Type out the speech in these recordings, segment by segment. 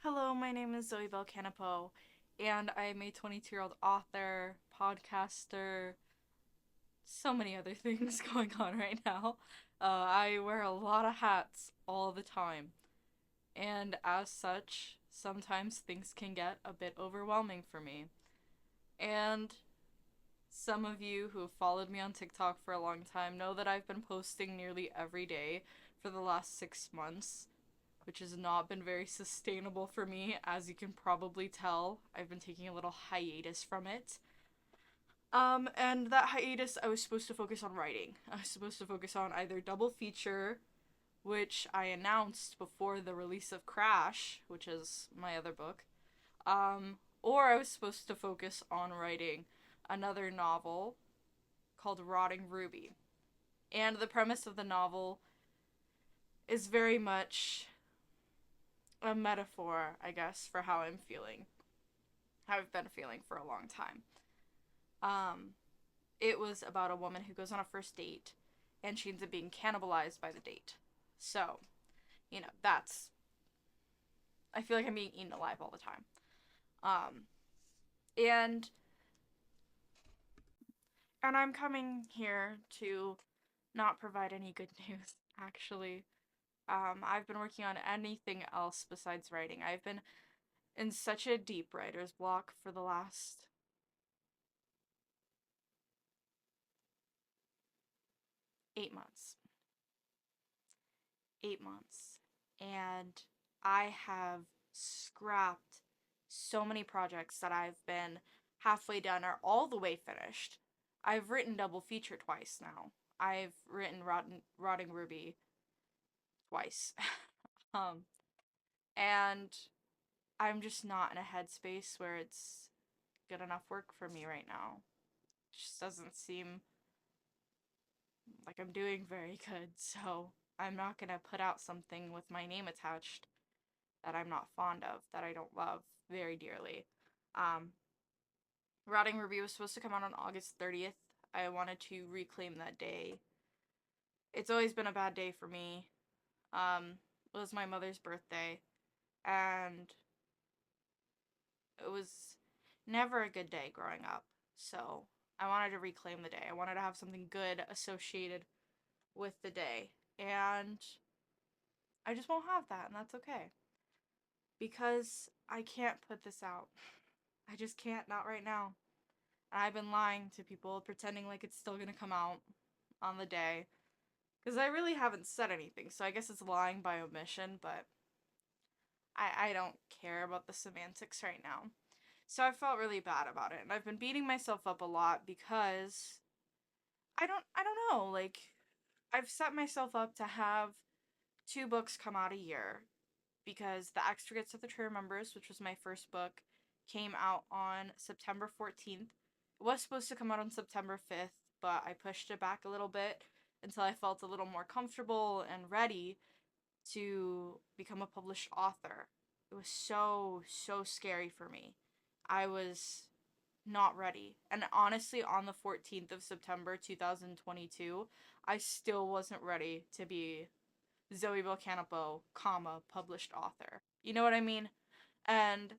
Hello, my name is Zoe Bell-Kanapaux, and I am a 22-year-old author, podcaster, so many other things going on right now. I wear a lot of hats all the time, and as such, sometimes things can get a bit overwhelming for me. And some of you who have followed me on TikTok for a long time know that I've been posting nearly every day for the last 6 months, which has not been very sustainable for me. As you can probably tell, I've been taking a little hiatus from it. And that hiatus, I was supposed to focus on writing. I was supposed to focus on either double feature, which I announced before the release of Crash, which is my other book, or I was supposed to focus on writing another novel called Rotting Ruby. And the premise of the novel is very much a metaphor, I guess, for how I'm feeling, how I've been feeling for a long time. Um, it was about a woman who goes on a first date and she ends up being cannibalized by the date. So, that's. I feel like I'm being eaten alive all the time. Um, and and I'm coming here to not provide any good news, actually. I've been working on anything else besides writing. I've been in such a deep writer's block for the last 8 months. 8 months. And I have scrapped so many projects that I've been halfway done or all the way finished. I've written double feature twice now. I've written Rotting Ruby twice. um, and I'm just not in a headspace where it's good enough work for me right now. It just doesn't seem like I'm doing very good, so I'm not gonna put out something with my name attached that I'm not fond of, that I don't love very dearly. Um, Rotting Review was supposed to come out on August 30th. I wanted to reclaim that day. It's always been a bad day for me. It was my mother's birthday, and it was never a good day growing up. So I wanted to reclaim the day. I wanted to have something good associated with the day. And I just won't have that, and that's okay. Because I can't put this out. I just can't, not right now. And I've been lying to people, pretending like it's still gonna come out on the day. Because I really haven't said anything, so I guess it's lying by omission, but I don't care about the semantics right now. So I felt really bad about it, and I've been beating myself up a lot because I don't know, like I've set myself up to have two books come out a year because The Extricates of the True Members, which was my first book, came out on September 14th. It was supposed to come out on September 5th, but I pushed it back a little bit until I felt a little more comfortable and ready to become a published author. It was so scary for me. I was not ready. And honestly, on the 14th of September 2022, I still wasn't ready to be Zoe Bell-Kanapaux, published author. You know what I mean? And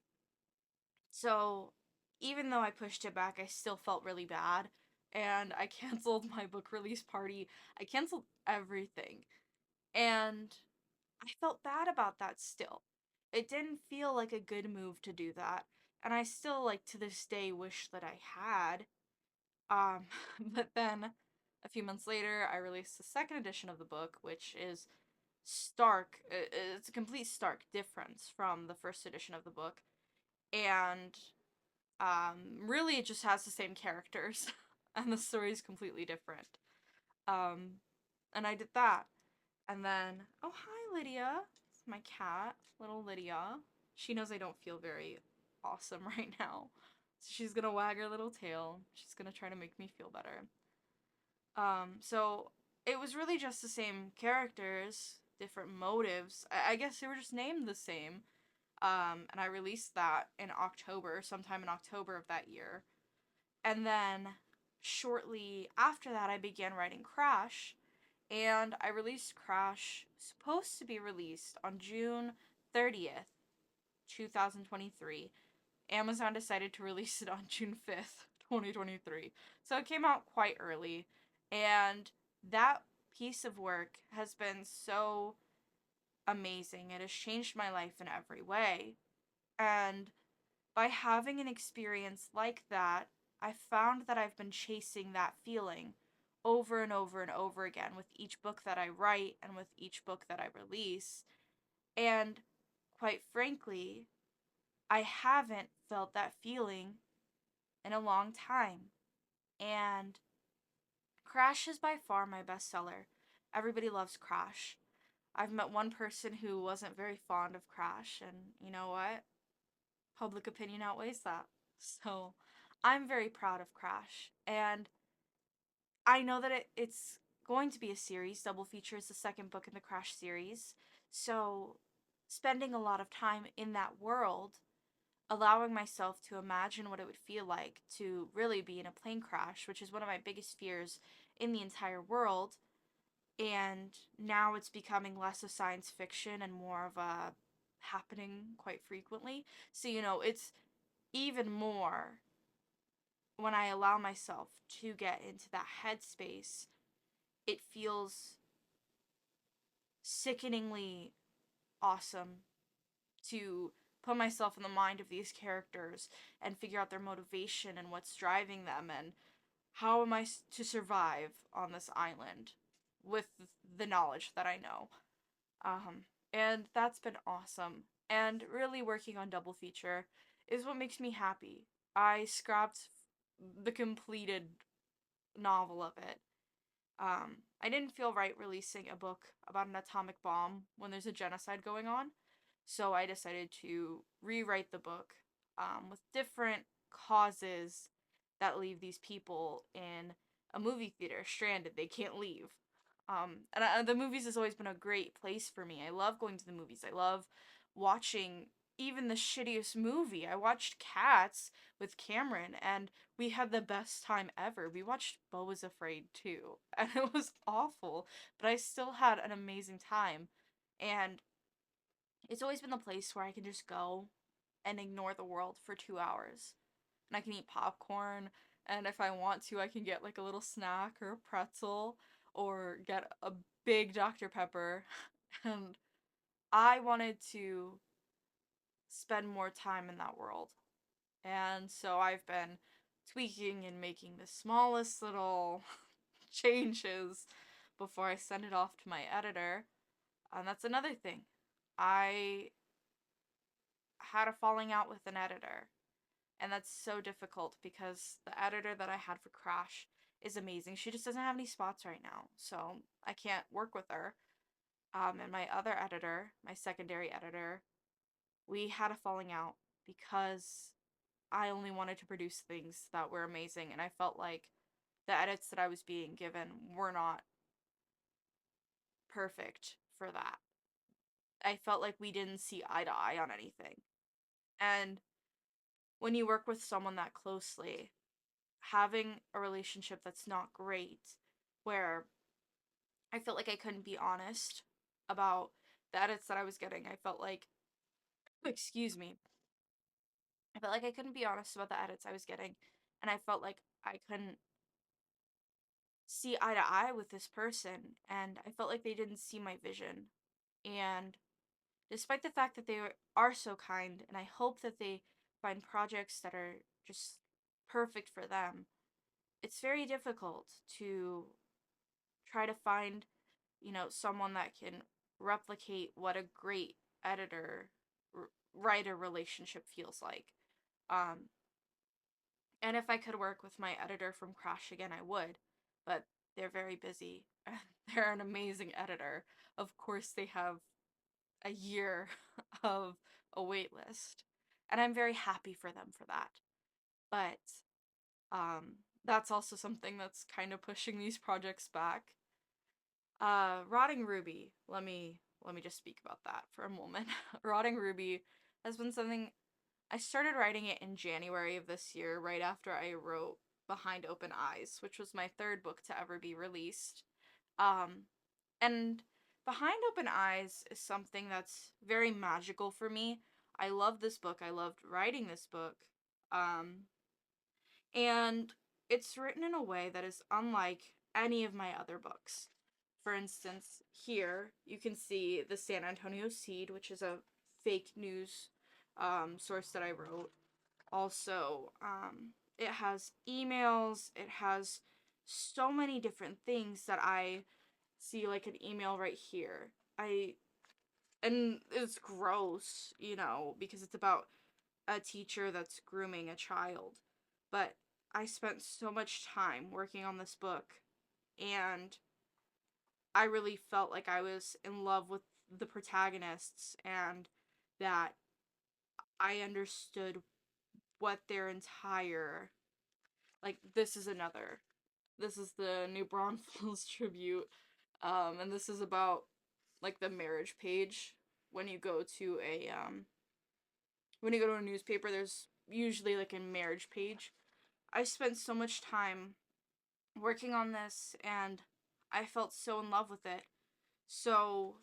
so, even though I pushed it back, I still felt really bad. And I canceled my book release party. I canceled everything. And I felt bad about that still. It didn't feel like a good move to do that. And I still, like, to this day wish that I had. Um, but then a few months later, I released the second edition of the book, which is it's a complete stark difference from the first edition of the book. And really, it just has the same characters, and the story is completely different. Um, and I did that. And then, oh, hi, Lydia. It's my cat, little Lydia. She knows I don't feel very awesome right now. So she's gonna wag her little tail. She's gonna try to make me feel better. So it was really just the same characters, different motives. I guess they were just named the same. And I released that in October, sometime in October of that year. And then shortly after that, I began writing Crash, and I released Crash, supposed to be released on June 30th, 2023. Amazon decided to release it on June 5th, 2023. So it came out quite early. And that piece of work has been so amazing. It has changed my life in every way. And by having an experience like that, I found that I've been chasing that feeling over and over and over again with each book that I write and with each book that I release. And quite frankly, I haven't felt that feeling in a long time. And Crash is by far my bestseller. Everybody loves Crash. I've met one person who wasn't very fond of Crash, and you know what? Public opinion outweighs that. So I'm very proud of Crash. And I know that it's going to be a series. Double Feature is the second book in the Crash series. So spending a lot of time in that world, allowing myself to imagine what it would feel like to really be in a plane crash, which is one of my biggest fears in the entire world. And now it's becoming less a science fiction and more of a happening quite frequently. So, it's even more when I allow myself to get into that headspace, it feels sickeningly awesome to put myself in the mind of these characters and figure out their motivation and what's driving them and how am I to survive on this island with the knowledge that I know. And that's been awesome. And really working on Double Feature is what makes me happy. I scrapped the completed novel of it. I didn't feel right releasing a book about an atomic bomb when there's a genocide going on, so I decided to rewrite the book with different causes that leave these people in a movie theater stranded. They can't leave. The movies has always been a great place for me. I love going to the movies. I love watching even the shittiest movie. I watched Cats with Cameron, and we had the best time ever. We watched Beau Was Afraid too, and it was awful, but I still had an amazing time. And it's always been the place where I can just go and ignore the world for 2 hours. And I can eat popcorn, and if I want to, I can get like a little snack or a pretzel or get a big Dr. Pepper. And I wanted to spend more time in that world. And so I've been tweaking and making the smallest little changes before I send it off to my editor. And that's another thing. I had a falling out with an editor. And that's so difficult because the editor that I had for Crash is amazing. She just doesn't have any spots right now. So I can't work with her. And my other editor, my secondary editor, we had a falling out because I only wanted to produce things that were amazing, and I felt like the edits that I was being given were not perfect for that. I felt like we didn't see eye to eye on anything. And when you work with someone that closely, having a relationship that's not great, where I felt like I couldn't be honest about the edits that I was getting, I felt like, excuse me, I felt like I couldn't be honest about the edits I was getting, and I felt like I couldn't see eye to eye with this person, and I felt like they didn't see my vision. And despite the fact that they are so kind, and I hope that they find projects that are just perfect for them, it's very difficult to try to find, someone that can replicate what a great editor writer relationship feels like. Um, And if I could work with my editor from Crash again, I would. But they're very busy. They're an amazing editor. Of course, they have a year of a wait list. And I'm very happy for them for that. But that's also something that's kind of pushing these projects back. Rotting Ruby. Let me just speak about that for a moment. Rotting Ruby has been something I started writing it in January of this year, right after I wrote Behind Open Eyes, which was my third book to ever be released. Um, and Behind Open Eyes is something that's very magical for me. I love this book. I loved writing this book. Um, and it's written in a way that is unlike any of my other books. For instance, here you can see the San Antonio Seed, which is a fake news source that I wrote. Also, it has emails, it has so many different things that I see, like an email right here. And it's gross, because it's about a teacher that's grooming a child. But I spent so much time working on this book, and I really felt like I was in love with the protagonists and that I understood what their entire, like, this is the New Braunfels tribute, and this is about, like, the marriage page. When you go to a newspaper, there's usually, like, a marriage page. I spent so much time working on this, and I felt so in love with it. So,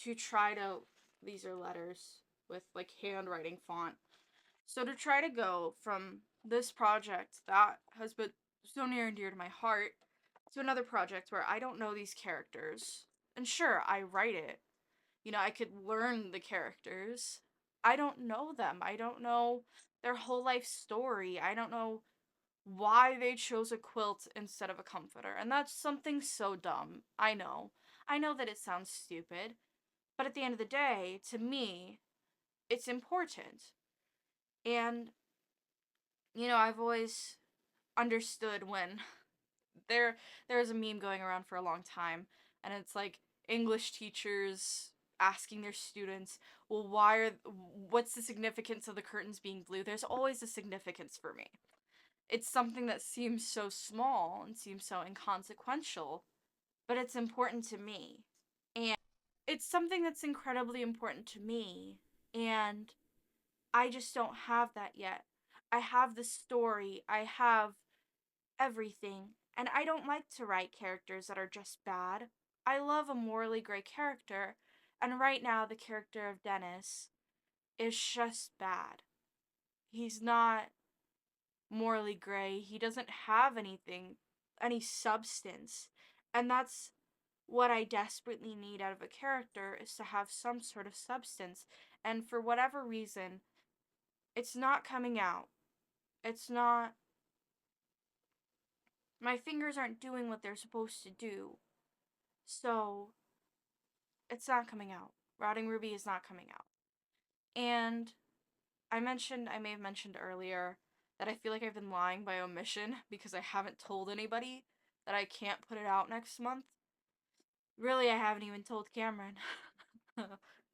to try to, these are letters with, like, handwriting font. So to try to go from this project that has been so near and dear to my heart to another project where I don't know these characters. And sure, I write it. I could learn the characters. I don't know them. I don't know their whole life story. I don't know why they chose a quilt instead of a comforter. And that's something so dumb. I know. I know that it sounds stupid. But at the end of the day, to me, it's important. And I've always understood when there's a meme going around for a long time, and it's like English teachers asking their students, well, what's the significance of the curtains being blue? There's always a significance for me. It's something that seems so small and seems so inconsequential, but it's important to me. And it's something that's incredibly important to me, and I just don't have that yet. I have the story, I have everything, and I don't like to write characters that are just bad. I love a morally gray character, and right now the character of Dennis is just bad. He's not morally gray, he doesn't have any substance, and that's what I desperately need out of a character is to have some sort of substance, and for whatever reason, it's not coming out. It's not. My fingers aren't doing what they're supposed to do. So, it's not coming out. Rotting Ruby is not coming out. And I may have mentioned earlier that I feel like I've been lying by omission because I haven't told anybody that I can't put it out next month. Really, I haven't even told Cameron.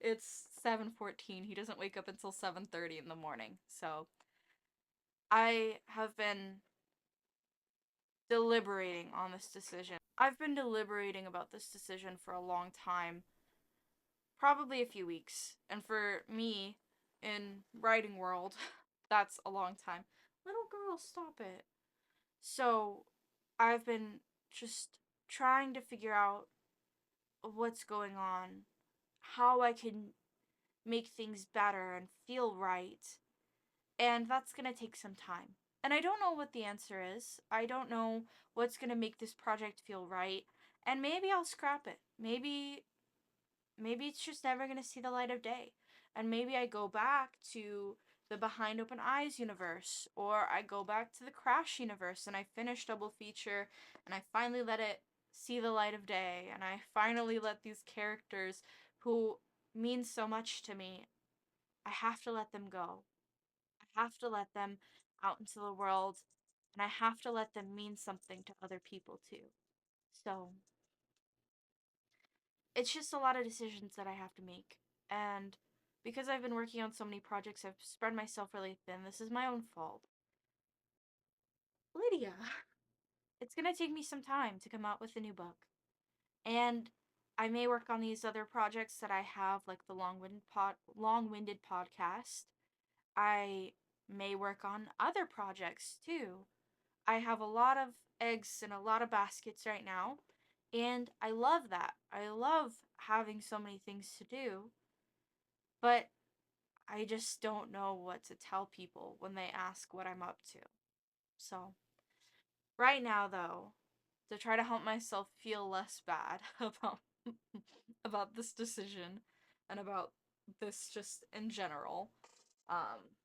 It's 7:14. He doesn't wake up until 7:30 in the morning. So, I have been deliberating on this decision. I've been deliberating about this decision for a long time, probably a few weeks. And for me, in writing world, that's a long time. Little girl, stop it. So, I've been just trying to figure out what's going on, how I can make things better and feel right. And that's going to take some time. And I don't know what the answer is. I don't know what's going to make this project feel right. And maybe I'll scrap it. Maybe it's just never going to see the light of day. And maybe I go back to the Behind Open Eyes universe, or I go back to the Crash universe and I finish double feature and I finally let it see the light of day and I finally let these characters who mean so much to me, I have to let them go. I have to let them out into the world, and I have to let them mean something to other people too. So, it's just a lot of decisions that I have to make. And because I've been working on so many projects, I've spread myself really thin. This is my own fault. Lydia, it's gonna take me some time to come out with a new book. And I may work on these other projects that I have, like the long-winded podcast. I may work on other projects too. I have a lot of eggs in a lot of baskets right now, and I love that. I love having so many things to do, but I just don't know what to tell people when they ask what I'm up to. So, right now though, to try to help myself feel less bad about this decision and about this just in general, um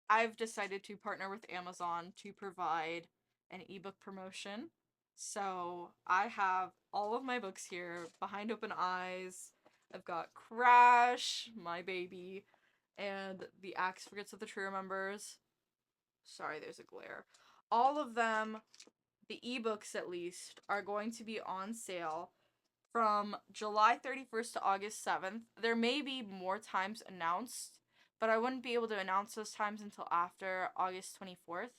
I've decided to partner with Amazon to provide an ebook promotion. So I have all of my books here behind open eyes. I've got Crash, my baby, and The Axe Forgets What the Tree Remembers. Sorry, there's a glare. All of them, the ebooks at least, are going to be on sale from July 31st to August 7th. There may be more times announced, but I wouldn't be able to announce those times until after August 24th.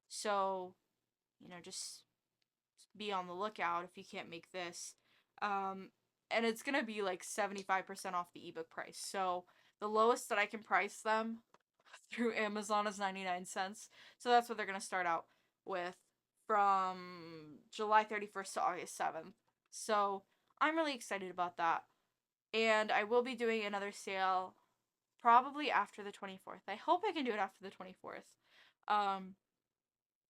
So, just be on the lookout if you can't make this. And it's going to be like 75% off the ebook price. So, the lowest that I can price them through Amazon is 99 cents. So, that's what they're going to start out with from July 31st to August 7th. So, I'm really excited about that. And I will be doing another sale probably after the 24th. I hope I can do it after the 24th. Um,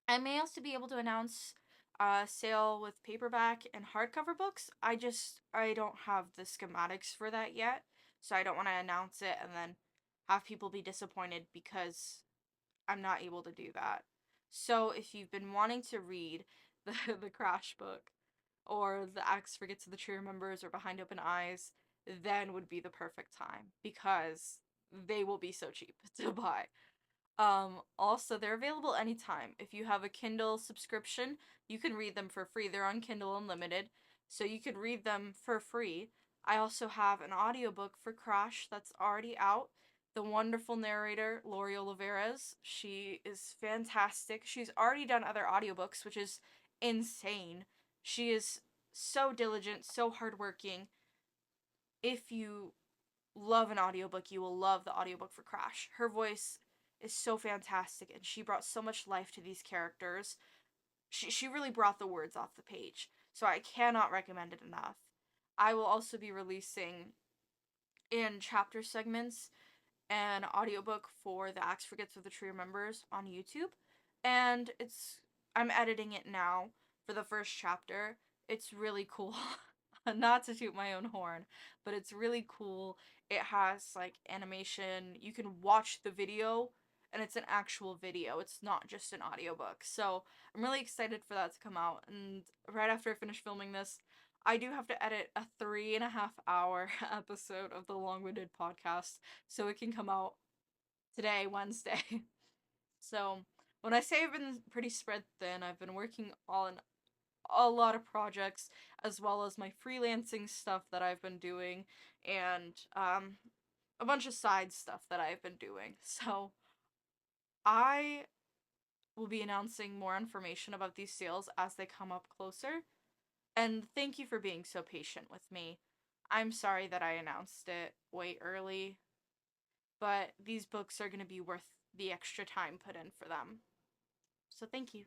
I may also be able to announce a sale with paperback and hardcover books. I don't have the schematics for that yet. So I don't want to announce it and then have people be disappointed because I'm not able to do that. So if you've been wanting to read the Crash book, or The Axe Forgets the Tree Remembers, or Behind Open Eyes, then would be the perfect time because they will be so cheap to buy. Also, they're available anytime. If you have a Kindle subscription, you can read them for free. They're on Kindle Unlimited, so you can read them for free. I also have an audiobook for Crash that's already out. The wonderful narrator, Lori Oliveras, she is fantastic. She's already done other audiobooks, which is insane. She is so diligent, so hardworking. If you love an audiobook, you will love the audiobook for Crash. Her voice is so fantastic and she brought so much life to these characters. She really brought the words off the page. So I cannot recommend it enough. I will also be releasing in chapter segments an audiobook for The Axe Forgets What the Tree Remembers on YouTube. And I'm editing it now for the first chapter. It's really cool. Not to toot my own horn, but it's really cool. It has like animation. You can watch the video and it's an actual video. It's not just an audiobook. So I'm really excited for that to come out. And right after I finish filming this, I do have to edit a 3.5 hour episode of the Long Winded podcast so it can come out today, Wednesday. So when I say I've been pretty spread thin, I've been working on a lot of projects as well as my freelancing stuff that I've been doing and a bunch of side stuff that I've been doing. So I will be announcing more information about these sales as they come up closer. And thank you for being so patient with me. I'm sorry that I announced it way early, but these books are going to be worth the extra time put in for them. So thank you.